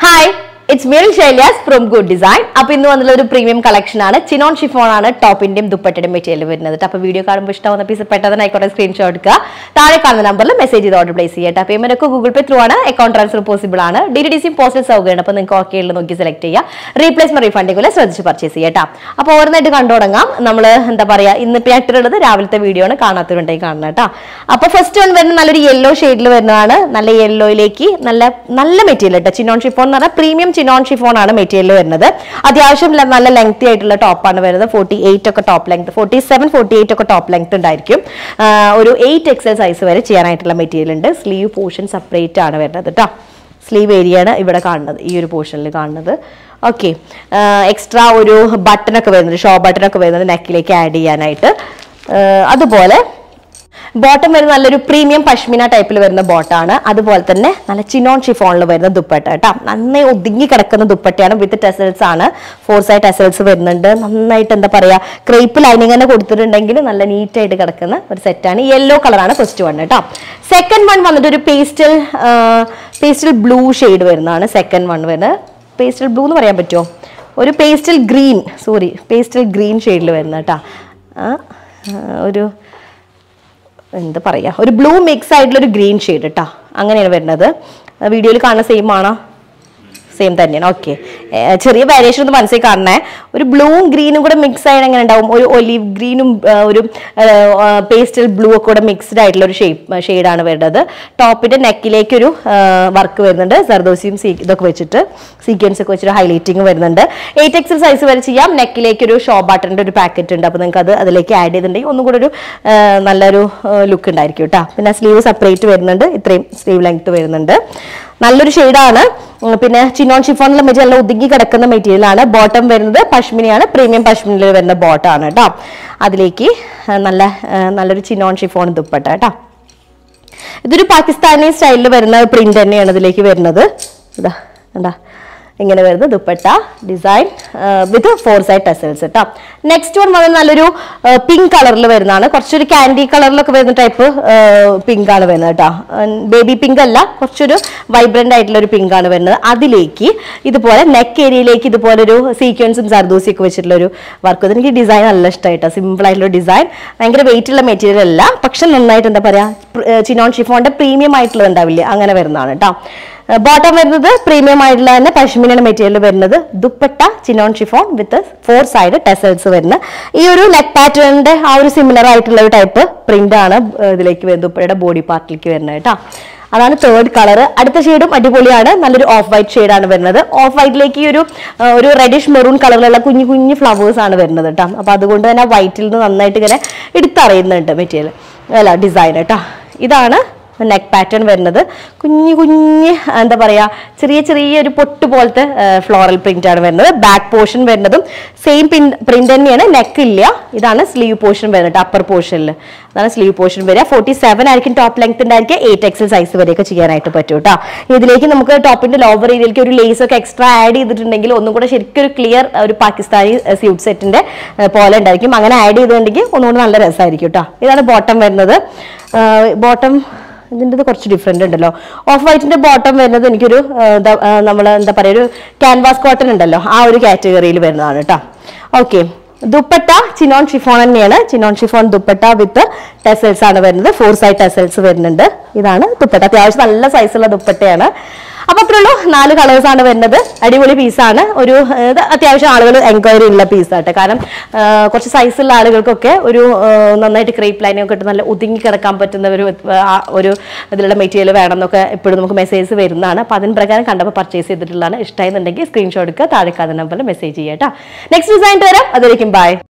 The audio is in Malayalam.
Hi, it's Mary Shailyas from Good Design. Now, we have a premium collection. Chinon chiffon top Indian dupatta material. If you video card a piece of screenshot. The number message is order place. Payment Google Pay through account transfer possible. DTDC postal select replacement refund purchase. Now, overnight video first one yellow shade yellow material. Chinon chiffon premium chinon chiffon material വരുന്നത് അത്യാവശ്യം നല്ല ലെങ്തി ആയിട്ടുള്ള ടോപ്പ് ആണ് വരുന്നത് 48 ഒക്കെ ടോപ്പ് ലെങ്ത് 47 48 ഒക്കെ ടോപ്പ് ലെങ്ത് ഉണ്ടായിരിക്കും ഒരു 8XL സൈസ് വരെ ചെയ്യാനായിട്ടുള്ള മെറ്റീരിയൽ ഉണ്ട് സ്ലീവ് പോർഷൻ സെപ്പറേറ്റ് ആണ് വരുന്നത് ട്ടോ സ്ലീവ് ഏരിയ ആണ് ഇവിടെ കാണുന്നത് ഈ ഒരു പോർഷനിൽ കാണുന്നത് ഓക്കേ എക്സ്ട്രാ ഒരു ബട്ടൺ ഒക്കെ വരുന്നുണ്ട് ഷോ ബട്ടൺ ഒക്കെ വരുന്നത് നെക്കിലേക്ക് ആഡ് ചെയ്യാനായിട്ട് അതുപോലെ bottom is a premium pashmina type of bottom. That's why chinon chiffon dupatta. With tassels, 4-side tassels. Crepe lining neat set. Yellow color first one. Second one is pastel blue shade. Second one pastel blue pastel green. Sorry, pastel green shade. ഒരു ബ്ലൂ മിക്സ് ആയിട്ടുള്ള ഒരു ഗ്രീൻ ഷേഡ് ട്ടാ അങ്ങനെയാണ് വരുന്നത് വീഡിയോയിൽ കാണുന്ന സെയിം ആണോ സെയിം തന്നെയാണ് ഓക്കേ ചെറിയ വേരിയേഷൻ ഒന്ന് മനസ്സിൽ കാണണേ ഒരു ബ്ലൂവും ഗ്രീനും കൂടെ മിക്സ് ആയിട്ട് എങ്ങനെ ഉണ്ടാവും ഒരു ഒലിവ് ഗ്രീനും ഒരു പേസ്റ്റൽ ബ്ലൂ ഒക്കെ കൂടെ മിക്സ്ഡ് ആയിട്ടുള്ള ഒരു ഷേഡ് ആണ് വരുന്നത് ടോപ്പിന്റെ നെക്കിലേക്ക് ഒരു വർക്ക് വരുന്നുണ്ട് സർദോസിയും ഇതൊക്കെ വെച്ചിട്ട് സീക്വൻസ് ഒക്കെ വെച്ചിട്ട് ഹൈലൈറ്റിംഗ് വരുന്നുണ്ട് 8XL സൈസ് വരെ ചെയ്യാം നെക്കിലേക്ക് ഒരു ഷോ ബട്ടണിന്റെ ഒരു പാക്കറ്റ് ഉണ്ട് അപ്പോൾ നിങ്ങൾക്ക് അത് അതിലേക്ക് ആഡ് ചെയ്തിട്ടുണ്ടെങ്കിൽ ഒന്നും കൂടെ ഒരു നല്ലൊരു ലുക്ക് ഉണ്ടായിരിക്കും ട്ടോ പിന്നെ സ്ലീവ് സെപ്പറേറ്റ് വരുന്നുണ്ട് ഇത്രയും സ്ലീവ് ലെങ്ത് വരുന്നുണ്ട് നല്ലൊരു ഷേഡ് ആണ് പിന്നെ ചിനോൺ ഷിഫോണിലെ മെറ്റീരിയൽ ഒതുങ്ങി കിടക്കുന്ന മെറ്റീരിയൽ ആണ് ബോട്ടം വരുന്നത് പഷ്മിനയാണ് പ്രീമിയം പഷ്മിനയിൽ വരുന്ന ബോട്ടം ആണ് ട്ടോ അതിലേക്ക് നല്ലൊരു ചിനോൺ ഷിഫോൺ ദുപ്പട്ട ട്ടോ ഇതൊരു പാകിസ്ഥാനി സ്റ്റൈലിൽ വരുന്ന പ്രിന്റ് തന്നെയാണ് ഇതിലേക്ക് വരുന്നത് ഇതാ കണ്ടാ ഇങ്ങനെ വരുന്ന ദുപ്പട്ട ഡിസൈൻ വിത്ത് 4-side tassels ട്ടോ നെക്സ്റ്റ് വൺ നല്ലൊരു പിങ്ക് കളറിൽ വരുന്നതാണ് കുറച്ചൊരു കാൻഡി കളറിലൊക്കെ വരുന്ന ടൈപ്പ് പിങ്ക് ആണ് വരുന്നത് ട്ടോ ബേബി പിങ്ക് അല്ല കുറച്ചൊരു വൈബ്രന്റ് ആയിട്ടുള്ള ഒരു പിങ്ക് ആണ് വരുന്നത് അതിലേക്ക് ഇതുപോലെ നെക്ക് ഏരിയയിലേക്ക് ഇതുപോലെ ഒരു സീക്വൻസും സർദൂസി ഒക്കെ വെച്ചിട്ടുള്ള ഒരു വർക്ക് എനിക്ക് ഡിസൈൻ നല്ല ഇഷ്ടമായിട്ടോ സിമ്പിൾ ആയിട്ടുള്ള ഡിസൈൻ ഭയങ്കര വെയിറ്റ് ഉള്ള മെറ്റീരിയൽ അല്ല പക്ഷെ നന്നായിട്ട് എന്താ പറയാ ചിനോൺ ഷിഫോണിന്റെ പ്രീമിയം ആയിട്ടുള്ള ഉണ്ടാവില്ലേ അങ്ങനെ വരുന്നതാണ് ട്ടോ bottom വരുന്നത് പ്രീമിയം ആയിട്ടുള്ള തന്നെ പഷ്മിന മെറ്റീരിയൽ വരുന്നത് ദുപ്പട്ട ചിനോൺ ഷിഫോൺ വിത്ത് 4-side tassels വരുന്ന ഈ ഒരു നെക്ക് പാറ്റേണിന്റെ ആ ഒരു സിമിലർ ആയിട്ടുള്ള ഒരു ടൈപ്പ് പ്രിന്റ് ആണ് ഇതിലേക്ക് വരുന്നത് ദുപ്പട്ടയുടെ ബോഡി പാർട്ടിലേക്ക് വരുന്നത് ട്ടോ അതാണ് തേർഡ് കളർ അടുത്ത ഷെയ്ഡും അടിപൊളിയാണ് നല്ലൊരു ഓഫ് വൈറ്റ് ഷെയ്ഡ് ആണ് വരുന്നത് ഓഫ് വൈറ്റിലേക്ക് ഒരു റെഡിഷ് മെറൂൺ കളറിലുള്ള കുഞ്ഞു കുഞ്ഞു ഫ്ലവേഴ്സ് ആണ് വരുന്നത് ട്ടോ അപ്പോൾ അതുകൊണ്ട് തന്നെ വൈറ്റിൽ നിന്ന് നന്നായിട്ട് ഇങ്ങനെ എടുത്തറിയുന്നുണ്ട് മെറ്റീരിയൽ അല്ല ഡിസൈൻ ട്ടോ ഇതാണ് നെക്ക് പാറ്റേൺ വരുന്നത് കുഞ്ഞു കുഞ്ഞു എന്താ പറയാ ചെറിയ ചെറിയ ഒരു പൊട്ട് പോലത്തെ ഫ്ലോറൽ പ്രിന്റ് ആണ് വരുന്നത് ബാക്ക് പോർഷൻ വരുന്നതും സെയിം പ്രിന്റ് തന്നെയാണ് നെക്ക് ഇല്ല ഇതാണ് സ്ലീവ് പോർഷൻ വരുന്നത് അപ്പർ പോർഷനിൽ അതാണ് സ്ലീവ് പോർഷൻ വരിക 47 ആയിരിക്കും ടോപ്പ് ലെങ്ത് ഉണ്ടായിരിക്കുക 8XL സൈസ് വരെയൊക്കെ ചെയ്യാനായിട്ട് പറ്റും ട്ടോ ഇതിലേക്ക് നമുക്ക് ടോപ്പിന്റെ ലോവർ ഏരിയയിലേക്ക് ഒരു ലേസ് ഒക്കെ എക്സ്ട്രാ ആഡ് ചെയ്തിട്ടുണ്ടെങ്കിൽ ഒന്നും കൂടെ ശരിക്കും ഒരു ക്ലിയർ ഒരു പാകിസ്ഥാനി സ്യൂട്ട് സെറ്റിന്റെ പോലെ ഉണ്ടായിരിക്കും അങ്ങനെ ആഡ് ചെയ്തിട്ടുണ്ടെങ്കിൽ ഒന്നുകൂടെ നല്ല രസമായിരിക്കും ട്ടോ ഇതാണ് ബോട്ടം വരുന്നത് ബോട്ടം ഇതിന്റെ കുറച്ച് ഡിഫറെന്റ് ഉണ്ടല്ലോ ഓഫ് വൈറ്റിന്റെ ബോട്ടം വരുന്നത് എനിക്കൊരു നമ്മൾ എന്താ പറയുക ഒരു ക്യാൻവാസ് കോട്ടൺ ഉണ്ടല്ലോ ആ ഒരു കാറ്റഗറിയിൽ വരുന്നതാണ് ട്ടോ ഓക്കെ ദുപ്പട്ട ചിനോൺ ഷിഫോൺ തന്നെയാണ് ചിനോൺ ഷിഫോൺ ദുപ്പട്ട വിത്ത് ടെസൽസ് ആണ് വരുന്നത് 4-side tassels വരുന്നുണ്ട് ഇതാണ് ദുപ്പട്ട അത്യാവശ്യം നല്ല സൈസുള്ള ദുപ്പട്ടയാണ് അപ്പോൾ അത്രയുള്ളൂ 4 കളേഴ്സ് ആണ് വരുന്നത് അടിപൊളി പീസാണ് ഒരു അത്യാവശ്യം ആളുകൾ എൻക്വയറി ഉള്ള പീസാട്ടെ കാരണം കുറച്ച് സൈസുള്ള ആളുകൾക്കൊക്കെ ഒരു നന്നായിട്ട് ക്രേപ്പ് ലൈനൊക്കെ ഇട്ട് നല്ല ഒതുങ്ങി കിടക്കാൻ പറ്റുന്ന ഒരു ഇതിലുള്ള മെറ്റീരിയൽ വേണമെന്നൊക്കെ എപ്പോഴും നമുക്ക് മെസ്സേജ് വരുന്നതാണ് അപ്പോൾ അതിന് പ്രകാരം കണ്ടപ്പോൾ പർച്ചേസ് ചെയ്തിട്ടുള്ളതാണ് ഇഷ്ടമായിരുന്നുണ്ടെങ്കിൽ സ്ക്രീൻഷോട്ട് എടുക്കുക താഴെ നമ്പറിൽ മെസ്സേജ് ചെയ്യാം ട്ടോ നെക്സ്റ്റ് ഡിസൈൻ വരാം അതുവരേക്കും ബൈ